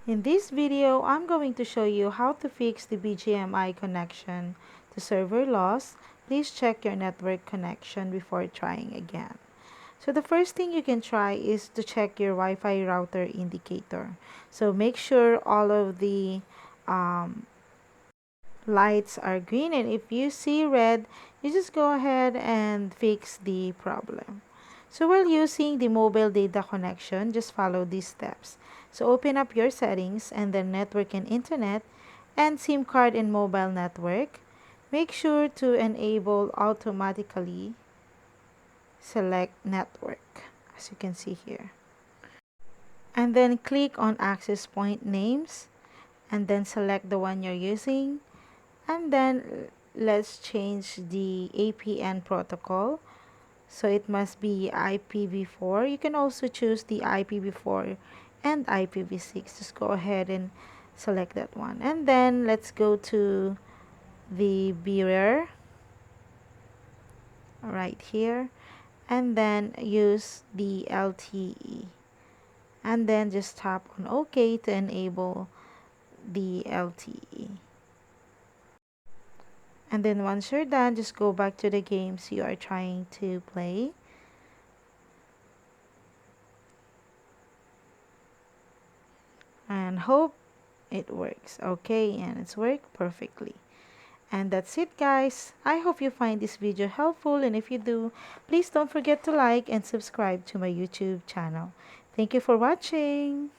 In this video, I'm going to show you how to fix the BGMI connection to server loss. Please check your network connection before trying again. So the first thing you can try is to check your Wi-Fi router indicator. So make sure all of the lights are green, and if you see red, you just go ahead and fix the problem. So while using the mobile data connection, just follow these steps. So open up your settings and then network and internet and SIM card and mobile network. Make sure to enable automatically select network, as you can see here. And then click on access point names and then select the one you're using. And then let's change the APN protocol. So it must be IPv4. You can also choose the IPv4 and IPv6. Just go ahead and select that one. And then let's go to the bearer right here. And then use the LTE. And then just tap on OK to enable the LTE. And then once you're done, just go back to the games you are trying to play. And hope it works. Okay, and it's worked perfectly. And that's it, guys. I hope you find this video helpful, and if you do, please don't forget to like and subscribe to my YouTube channel. Thank you for watching.